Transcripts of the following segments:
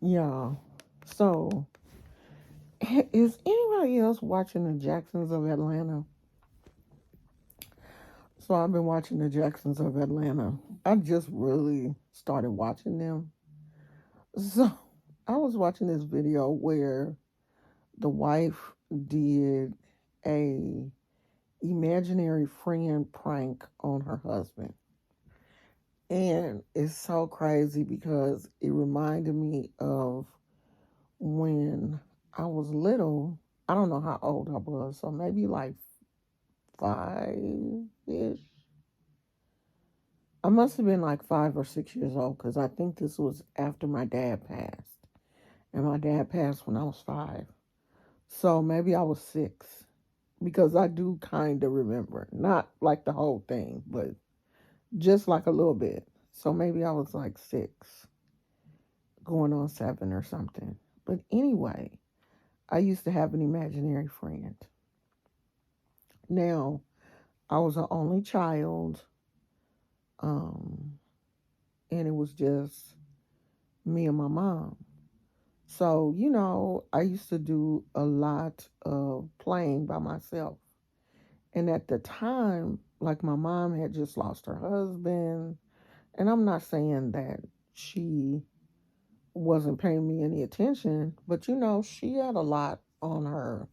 Yeah. So, is anybody else watching the Jacksons of Atlanta? So, I've been watching the Jacksons of Atlanta. I just really started watching them. So, I was watching this video where the wife did a imaginary friend prank on her husband. And it's so crazy because it reminded me of when I was little. I don't know how old I was, so maybe like 5 ish. I must have been like 5 or 6 years old because I think this was after my dad passed. And my dad passed when I was 5. So maybe I was 6 because I do kind of remember. Not like the whole thing, but just like a little bit. So maybe I was like 6, going on 7 or something. But anyway, I used to have an imaginary friend. Now, I was an only child, um, and it was just me and my mom. So, I used to do a lot of playing by myself. And at the time, like my mom had just lost her husband, and I'm not saying that she wasn't paying me any attention, but she had a lot on her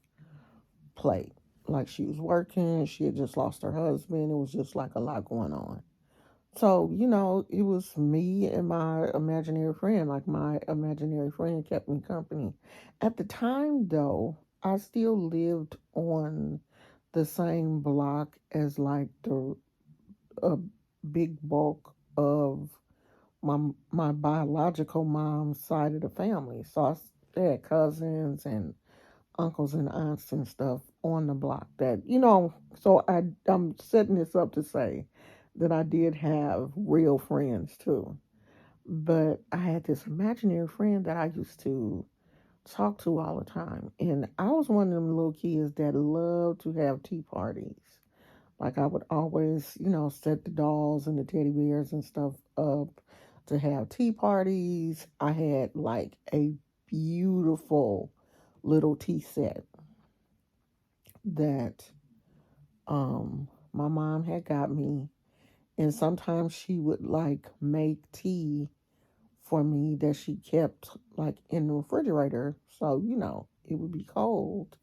plate. Like she was working, she had just lost her husband. It was just like a lot going on. So, it was me and my imaginary friend. Like my imaginary friend kept me company. At the time, though, I still lived on the same block as like the a big bulk of my biological mom's side of the family. So I had cousins and uncles and aunts and stuff on the block that so I'm setting this up to say that I did have real friends too. But I had this imaginary friend that I used to talk to all the time. And I was one of them little kids that loved to have tea parties. Like I would always, set the dolls and the teddy bears and stuff up to have tea parties. I had like a beautiful little tea set that my mom had got me, and sometimes she would like make tea for me that she kept like in the refrigerator, so it would be cold,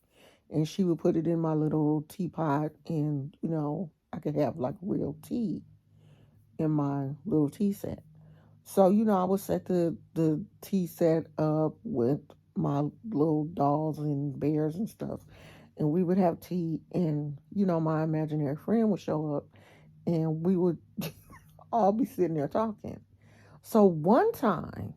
and she would put it in my little teapot, and I could have like real tea in my little tea set. So I would set the tea set up with my little dolls and bears and stuff, and we would have tea, and my imaginary friend would show up, and we would all be sitting there talking. So one time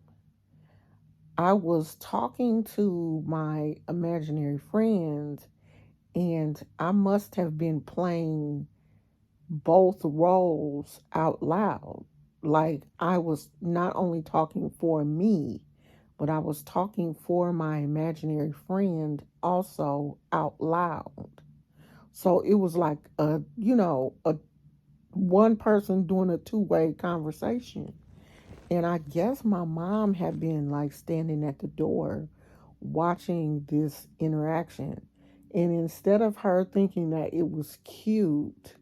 I was talking to my imaginary friend, and I must have been playing both roles out loud. Like I was not only talking for me, but I was talking for my imaginary friend also out loud. So it was like a one person doing a two-way conversation. And I guess my mom had been like standing at the door watching this interaction. And instead of her thinking that it was cute,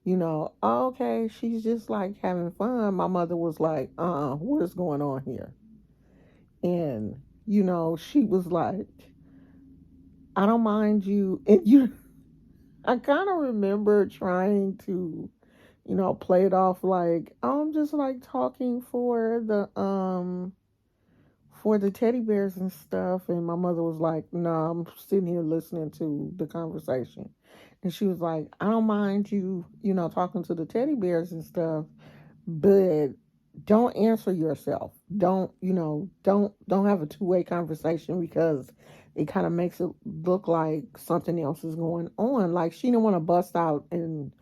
"Oh, okay, she's just like having fun," my mother was like, what is going on here? And, she was like, "I don't mind you." And I kind of remember trying to, play it off like, "Oh, I'm just like talking for the teddy bears and stuff." And my mother was like, "No, I'm sitting here listening to the conversation." And she was like, "I don't mind you, talking to the teddy bears and stuff, but don't answer yourself. Don't have a two-way conversation because it kind of makes it look like something else is going on." Like she didn't want to bust out and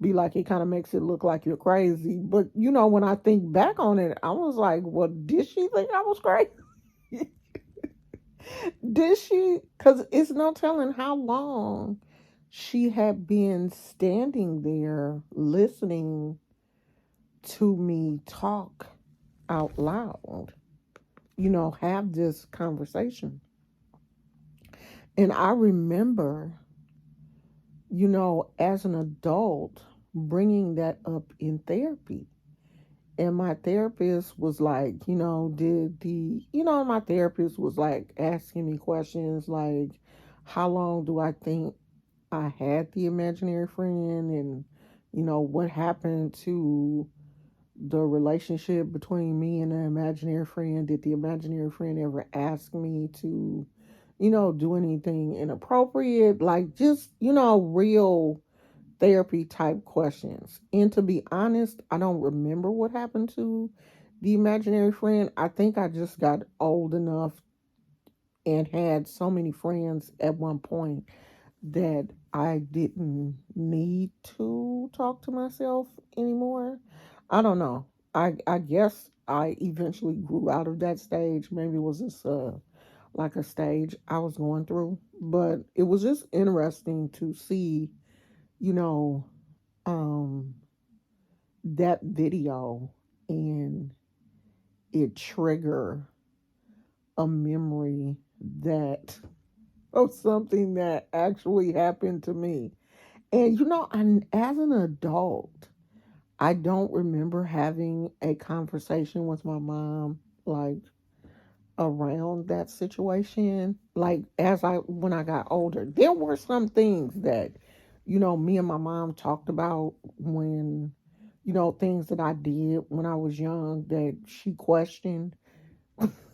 be like, it kind of makes it look like you're crazy. But when I think back on it, I was like, well, did she think I was crazy? Did she? Because it's no telling how long she had been standing there listening to me talk out loud. have this conversation. And I remember, as an adult, bringing that up in therapy. And my therapist was like, my therapist was like asking me questions like, how long do I think I had the imaginary friend? And, what happened to the relationship between me and the imaginary friend? Did the imaginary friend ever ask me to, do anything inappropriate? Like, just, real therapy type questions. And to be honest, I don't remember what happened to the imaginary friend. I think I just got old enough and had so many friends at one point that I didn't need to talk to myself anymore. I don't know. I guess I eventually grew out of that stage. Maybe it was just like a stage I was going through, but it was just interesting to see, you know, um that video and it trigger a memory that of something that actually happened to me. And as an adult, I don't remember having a conversation with my mom like around that situation. Like when I got older, there were some things that me and my mom talked about when things that I did when I was young that she questioned.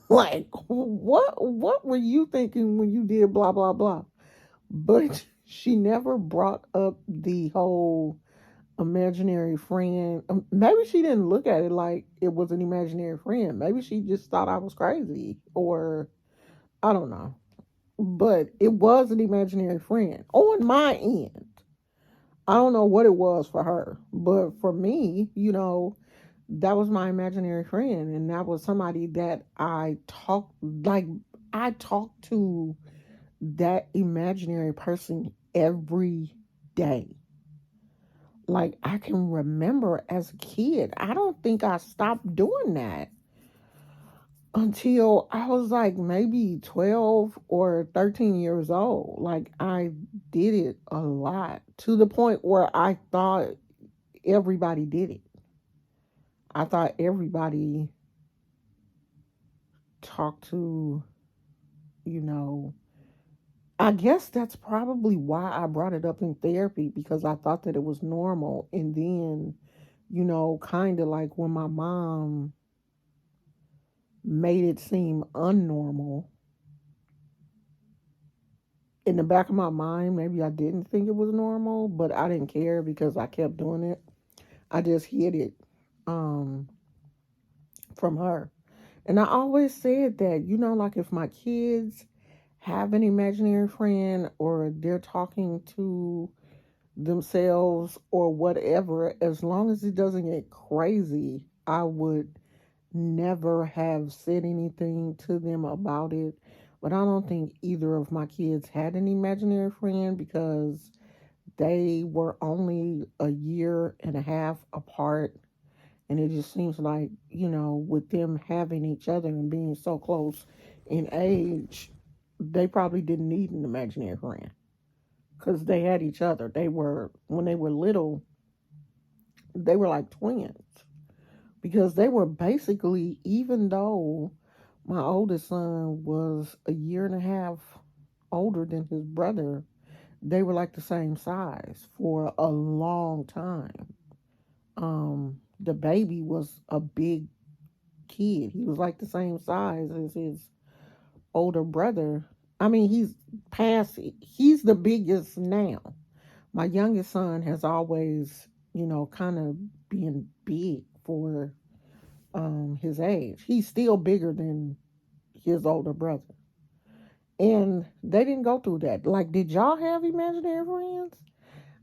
Like, what were you thinking when you did blah blah blah? But she never brought up the whole imaginary friend. Maybe she didn't look at it like it was an imaginary friend. Maybe she just thought I was crazy, or I don't know. But it was an imaginary friend on my end. I don't know what it was for her, but for me, that was my imaginary friend, and that was somebody that I talked to that imaginary person every day. Like, I can remember as a kid, I don't think I stopped doing that until I was like maybe 12 or 13 years old. Like, I did it a lot to the point where I thought everybody did it. I thought everybody talked to, you know, I guess that's probably why I brought it up in therapy, because I thought that it was normal. And then, kind of like when my mom made it seem unnormal, in the back of my mind, maybe I didn't think it was normal, but I didn't care because I kept doing it. I just hid it um, from her. And I always said that, like if my kids have an imaginary friend or they're talking to themselves or whatever, as long as it doesn't get crazy, I would never have said anything to them about it. But I don't think either of my kids had an imaginary friend because they were only a year and a half apart. And it just seems like, with them having each other and being so close in age, they probably didn't need an imaginary friend because they had each other. When they were little, they were like twins because they were basically, even though my oldest son was a year and a half older than his brother, they were like the same size for a long time. The baby was a big kid. He was like the same size as his older brother. I mean, he's the biggest now. My youngest son has always, kind of been big for his age. He's still bigger than his older brother. And they didn't go through that. Like, did y'all have imaginary friends?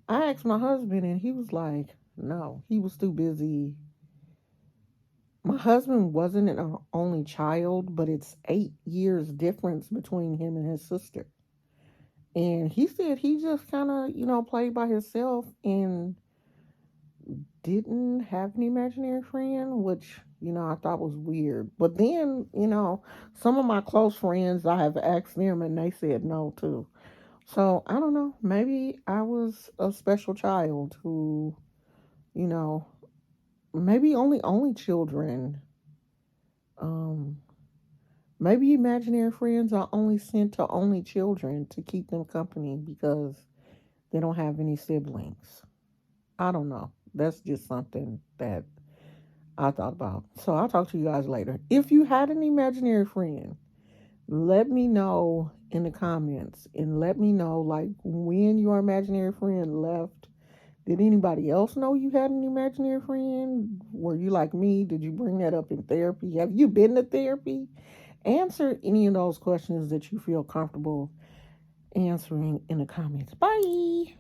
I asked my husband, and he was like, no, he was too busy. My husband wasn't an only child, but it's 8 years difference between him and his sister. And he said he just kind of, played by himself and didn't have an imaginary friend, which I thought was weird. But then, some of my close friends, I have asked them and they said no too. So I don't know. Maybe I was a special child who, you know, maybe only children. Um, Maybe imaginary friends are only sent to only children to keep them company because they don't have any siblings. I don't know. That's just something that I thought about. So I'll talk to you guys later. If you had an imaginary friend, let me know in the comments and let me know like when your imaginary friend left. Did anybody else know you had an imaginary friend? Were you like me? Did you bring that up in therapy? Have you been to therapy? Answer any of those questions that you feel comfortable answering in the comments. Bye.